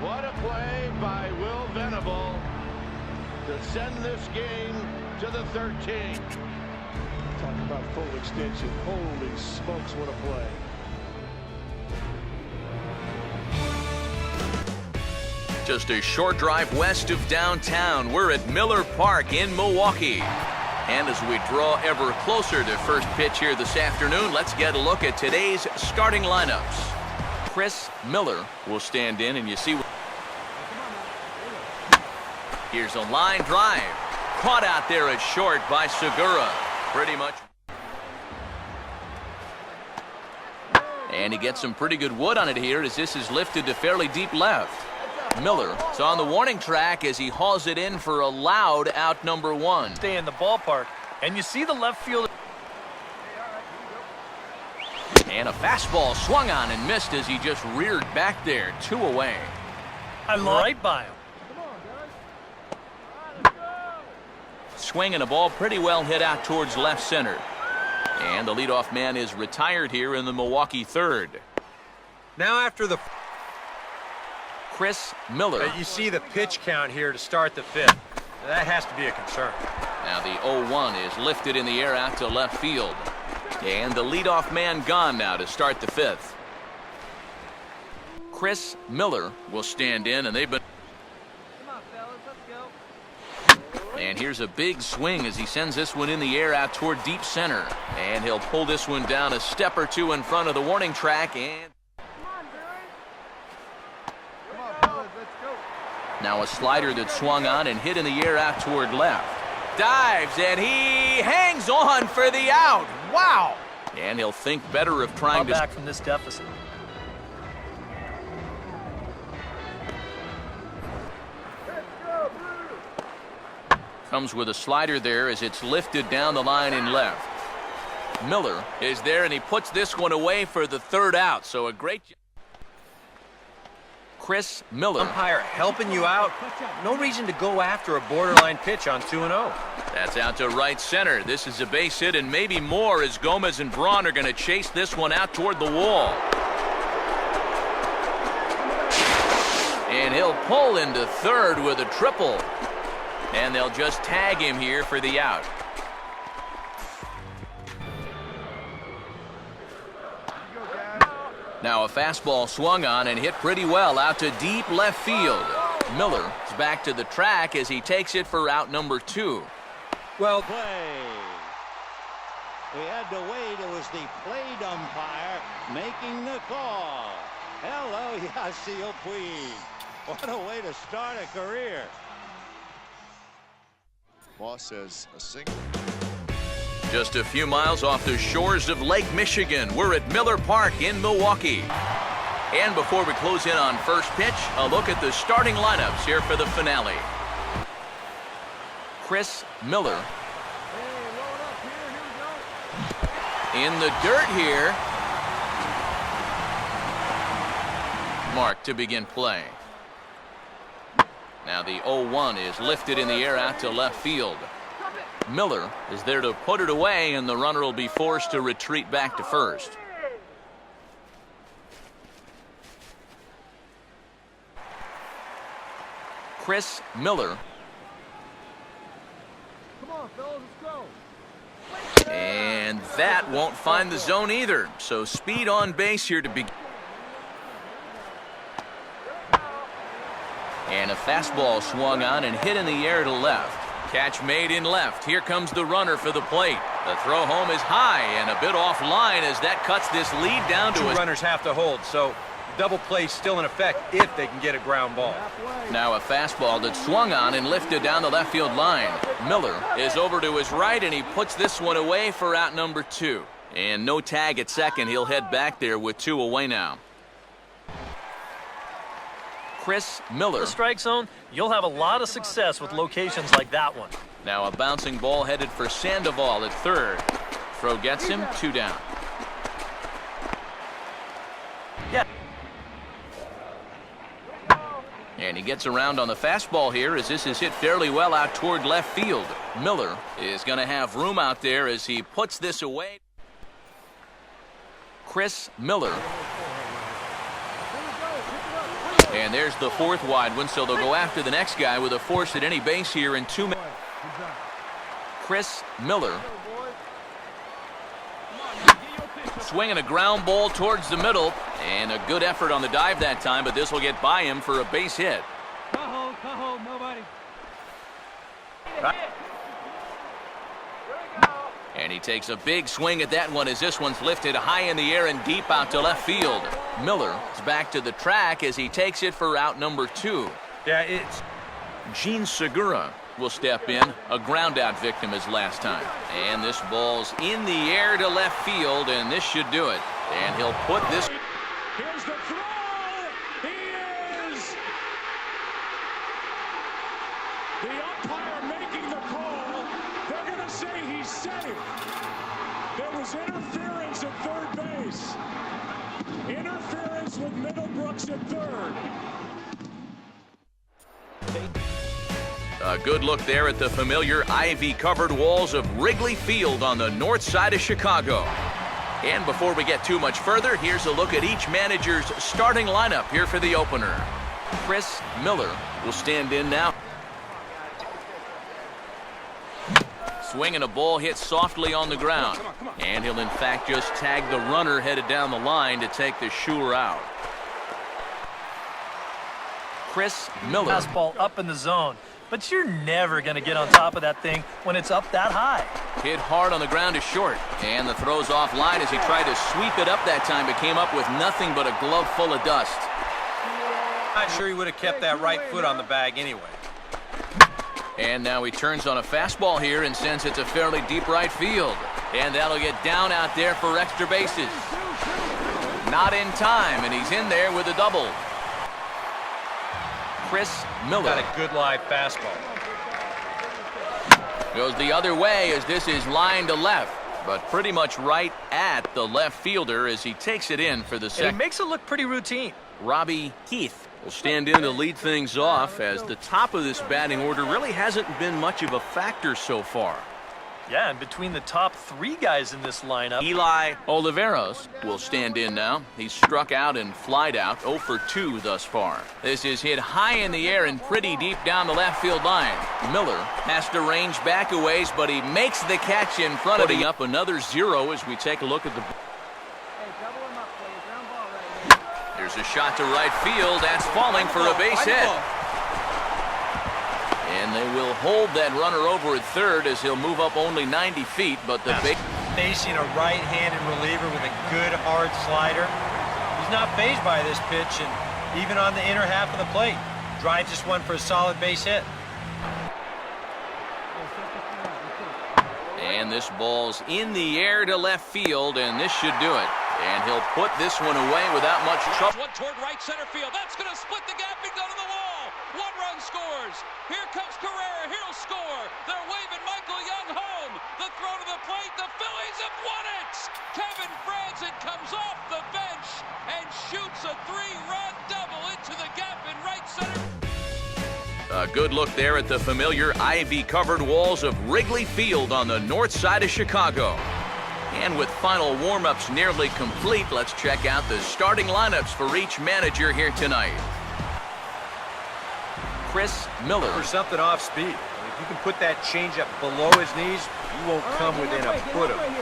What a play by Will Venable to send this game to the 13th. Talking about full extension. Holy smokes, what a play. Just a short drive west of downtown, we're at Miller Park in Milwaukee. And as we draw ever closer to first pitch here this afternoon, let's get a look at today's starting lineups. Chris Miller will stand in, and you see. Here's a line drive. Caught out there at short by Segura. Pretty much. And he gets some pretty good wood on it here as this is lifted to fairly deep left. Miller is on the warning track as he hauls it in for a loud out number 1. Stay in the ballpark, and you see the left fielder. And a fastball swung on and missed as he just reared back there, 2 away. Right by him. Swinging a ball pretty well hit out towards left center. And the leadoff man is retired here in the Milwaukee third. Now after the Chris Miller. you see the pitch count here to start the 5th. That has to be a concern. Now the 0-1 is lifted in the air out to left field. And the leadoff man gone now to start the 5th. Chris Miller will stand in, and they've been. Come on, fellas, let's go. And here's a big swing as he sends this one in the air out toward deep center. And he'll pull this one down a step or 2 in front of the warning track. And now a slider that swung on and hit in the air out toward left. Dives, and he hangs on for the out. Wow! And he'll think better of trying to back from this deficit. Comes with a slider there as it's lifted down the line in left. Miller is there, and he puts this one away for the 3rd out. So a great job. Chris Miller. Umpire helping you out. No reason to go after a borderline pitch on 2-0. That's out to right center. This is a base hit and maybe more as Gomez and Braun are going to chase this one out toward the wall. And he'll pull into 3rd with a triple. And they'll just tag him here for the out. Now a fastball swung on and hit pretty well out to deep left field. Miller is back to the track as he takes it for out number 2. Well, Play. We had to wait. It was the plate umpire making the call. Hello, Yasiel Puig. What a way to start a career. Moss says a single. Just a few miles off the shores of Lake Michigan, we're at Miller Park in Milwaukee. And before we close in on first pitch, a look at the starting lineups here for the finale. Chris Miller. In the dirt here. Mark to begin play. Now the 0-1 is lifted in the air out to left field. Miller is there to put it away, and the runner will be forced to retreat back to first. Chris Miller. Come on, fellas, let's go. And that won't find the zone either. So speed on base here to begin. And a fastball swung on and hit in the air to left. Catch made in left. Here comes the runner for the plate. The throw home is high and a bit off line as that cuts this lead down to 2 runners have to hold, so double play still in effect if they can get a ground ball. Now a fastball that swung on and lifted down the left field line. Miller is over to his right, and he puts this one away for out number 2. And no tag at second. He'll head back there with 2 away now. Chris Miller. The strike zone, you'll have a lot of success with locations like that one. Now a bouncing ball headed for Sandoval at 3rd. Throw gets him, 2 down. Yeah. And he gets around on the fastball here as this is hit fairly well out toward left field. Miller is going to have room out there as he puts this away. Chris Miller. And there's the fourth wide one, so they'll go after the next guy with a force at any base here in 2 minutes. Chris Miller. Swinging a ground ball towards the middle, and a good effort on the dive that time, but this will get by him for a base hit. Nobody. And he takes a big swing at that one as this one's lifted high in the air and deep out to left field. Miller is back to the track as he takes it for out number 2. Yeah, it's Gene Segura will step in, a ground out victim as last time. And this ball's in the air to left field, and this should do it. And he'll put this. Here's the throw. He is. The umpire making the call. They're going to say he's safe. There was interference at third base. Interference with Middlebrooks at third. A good look there at the familiar ivy-covered walls of Wrigley Field on the north side of Chicago. And before we get too much further, here's a look at each manager's starting lineup here for the opener. Chris Miller will stand in now. Swinging a ball hit softly on the ground. And he'll in fact just tag the runner headed down the line to take the shooter out. Chris Miller. Fastball up in the zone, but you're never going to get on top of that thing when it's up that high. Hit hard on the ground to short. And the throw's offline as he tried to sweep it up that time, but came up with nothing but a glove full of dust. not sure he would have kept that right foot on the bag anyway. And now he turns on a fastball here and sends it to fairly deep right field. And that'll get down out there for extra bases. Not in time, and he's in there with a double. Chris Miller. Got a good live fastball. Goes the other way as this is lined to left, but pretty much right at the left fielder as he takes it in for the second. He makes it look pretty routine. Robbie Heath will stand in to lead things off as the top of this batting order really hasn't been much of a factor so far. Yeah, and between the top three guys in this lineup, Eli Oliveros will stand in now. He's struck out and flied out, 0 for 2 thus far. This is hit high in the air and pretty deep down the left field line. Miller has to range back a ways, but he makes the catch in front of him. Up another 0 as we take a look at the... There's a shot to right field. That's falling for a base hit. And they will hold that runner over at third as he'll move up only 90 feet, but the big... Facing a right-handed reliever with a good hard slider. He's not fazed by this pitch, and even on the inner half of the plate, drives this one for a solid base hit. And this ball's in the air to left field, and this should do it. And he'll put this one away without much trouble. One toward right center field. That's going to split the gap and go to the wall. One run scores. Here comes Carrera. He'll score. They're waving Michael Young home. The throw to the plate. The Phillies have won it. Kevin Franzen comes off the bench and shoots a 3-run double into the gap in right center. A good look there at the familiar ivy-covered walls of Wrigley Field on the north side of Chicago. And with final warm-ups nearly complete, let's check out the starting lineups for each manager here tonight. Chris Miller. For something off speed. If you can put that changeup below his knees, you won't come within a foot of him.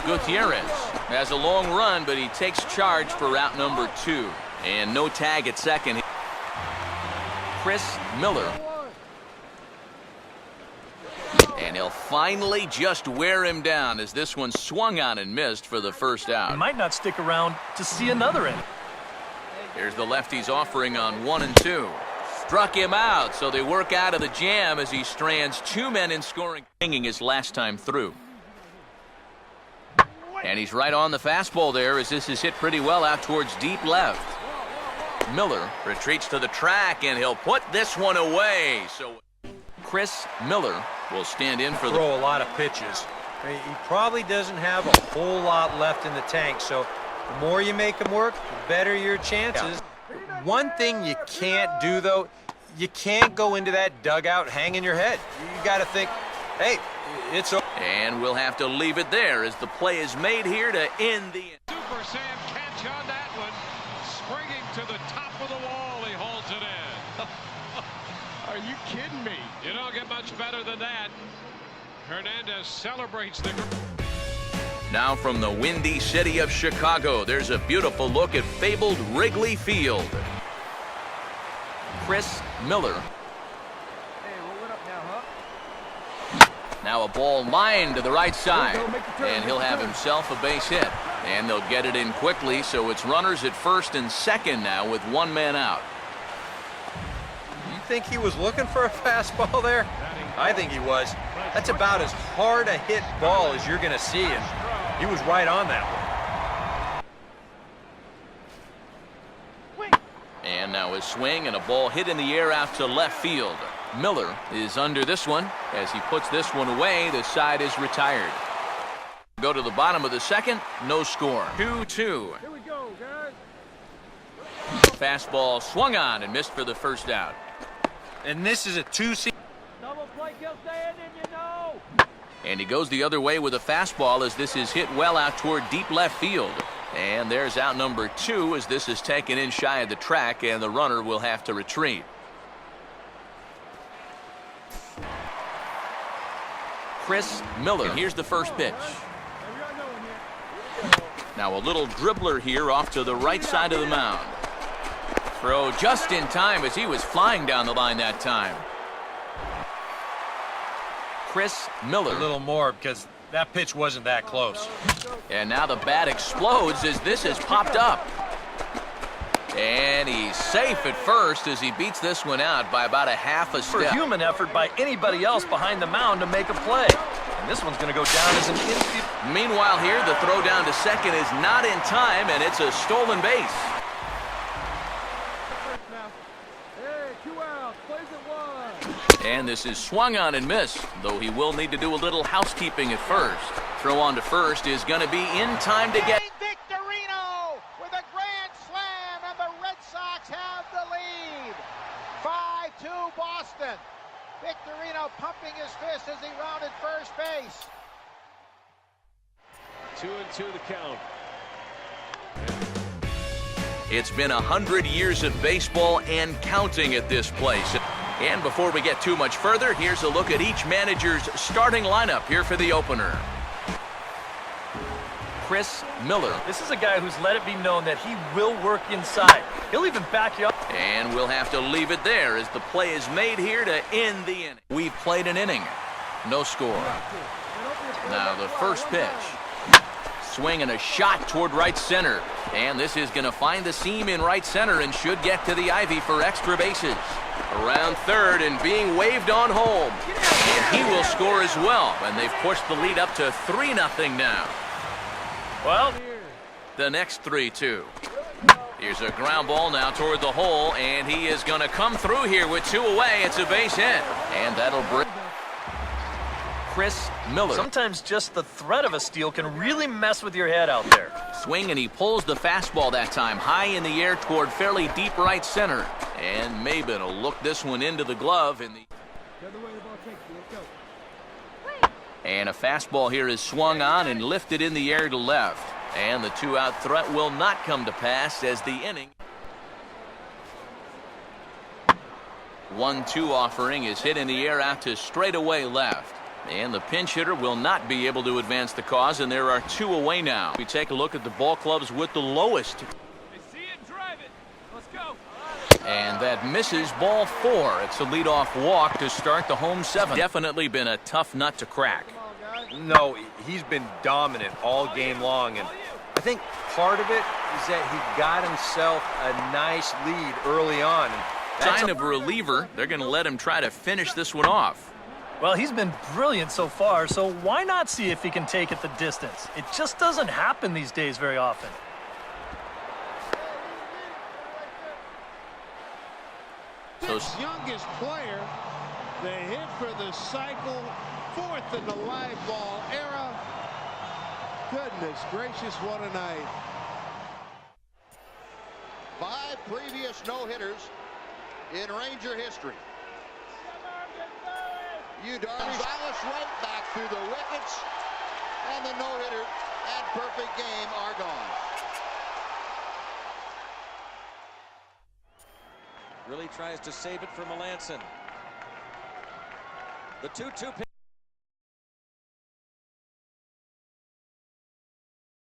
Gutierrez has a long run, but he takes charge for route number 2. And no tag at second. Chris Miller. And he'll finally just wear him down as this one swung on and missed for the first out. he might not stick around to see another inning. Here's the lefty's offering on 1 and 2. Struck him out, so they work out of the jam as he strands 2 men in scoring. His last time through. And he's right on the fastball there as this is hit pretty well out towards deep left. Miller retreats to the track, and he'll put this one away. So Chris Miller will stand in for the... Throw a lot of pitches. I mean, he probably doesn't have a whole lot left in the tank, so the more you make him work, the better your chances. Yeah. One thing you can't do, though, you can't go into that dugout hanging your head. You got to think, hey, it's over. And we'll have to leave it there as the play is made here to end the... Super Sam catch on that one, springing to the top. much better than that. Hernandez celebrates the... Now from the windy city of Chicago, there's a beautiful look at fabled Wrigley Field. Chris Miller. Hey, roll it up now, huh? Now a ball lined to the right side, and he'll have himself a base hit. And they'll get it in quickly, so it's runners at first and second now with one man out. You think he was looking for a fastball there? I think he was. That's about as hard a hit ball as you're going to see, and he was right on that one. And now a swing and a ball hit in the air out to left field. Miller is under this one. As he puts this one away, the side is retired. Go to the bottom of the second, no score. 2-2. Here we go, guys. Fastball swung on and missed for the first out. And this is a two-seam. Double play, kill, stay in, and you know. And he goes the other way with a fastball as this is hit well out toward deep left field. And there's out number 2 as this is taken in shy of the track, and the runner will have to retreat. Chris Miller. And here's the first pitch. Now a little dribbler here off to the right side of the mound. Throw just in time as he was flying down the line that time. Chris Miller. A little more because that pitch wasn't that close. And now the bat explodes as this has popped up. And he's safe at first as he beats this one out by about a half a For step. human effort by anybody else behind the mound to make a play. And this one's going to go down as an infield. Meanwhile here, the throw down to second is not in time, and it's a stolen base. Hey, 2 outs, plays at 1. And this is swung on and missed, though he will need to do a little housekeeping at first. Throw on to first is going to be in time to get... Victorino with a grand slam, and the Red Sox have the lead. 5-2 Boston. Victorino pumping his fist as he rounded first base. 2-2 the count. It's been 100 years of baseball and counting at this place. And before we get too much further, here's a look at each manager's starting lineup here for the opener. Chris Miller. This is a guy who's let it be known that he will work inside. He'll even back you up. And we'll have to leave it there as the play is made here to end the inning. We've played an inning. No score. Now the first pitch. Swing and a shot toward right center. And this is going to find the seam in right center and should get to the ivy for extra bases. Around third and being waved on home. And he will score as well. And they've pushed the lead up to 3-0 now. Well, The next 3-2. Here's a ground ball now toward the hole, and he is going to come through here with 2 away. It's a base hit, and that'll bring Chris Miller. sometimes just the threat of a steal can really mess with your head out there. Swing, and he pulls the fastball that time high in the air toward fairly deep right center. And Maben will look this one into the glove. And a fastball here is swung on and lifted in the air to left. And the 2-out threat will not come to pass as the inning. 1-2 offering is hit in the air out to straightaway left. And the pinch hitter will not be able to advance the cause, and there are 2 away now. We take a look at the ball clubs with the lowest. They see it, drive it. Let's go. And that misses ball 4. It's a leadoff walk to start the home 7. Definitely been a tough nut to crack. No, he's been dominant all game long, and I think part of it is that he got himself a nice lead early on. Sign of a reliever. They're going to let him try to finish this one off. Well, he's been brilliant so far, so why not see if he can take it the distance? It just doesn't happen these days very often. This youngest player, the hit for the cycle, 4th in the live ball era. Goodness gracious, what a night. 5 previous no-hitters in Ranger history. Gonzalez right back through the wickets, and the no-hitter and perfect game are gone. Really tries to save it for Melanson. The 2-2 pitch.